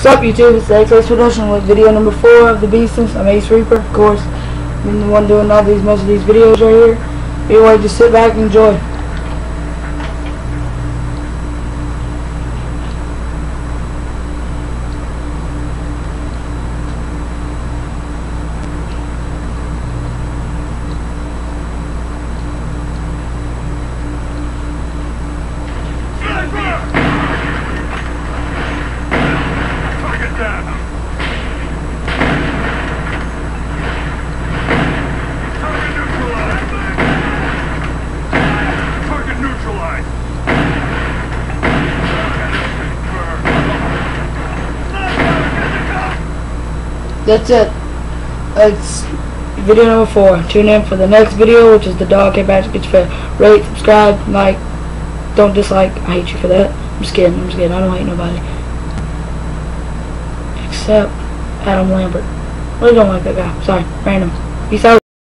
What's up, YouTube? It's the XS Production with video number 4 of the Beastons. I'm Ace Reaper, of course. I'm the one doing most of these videos right here. Anyway, just sit back and enjoy. That's it. It's video number 4. Tune in for the next video, which is the dog head badge gets fed. Rate, subscribe, like, don't dislike. I hate you for that. I'm just kidding. I don't hate nobody. Except Adam Lambert. I really don't like that guy. Sorry. Random. Peace out.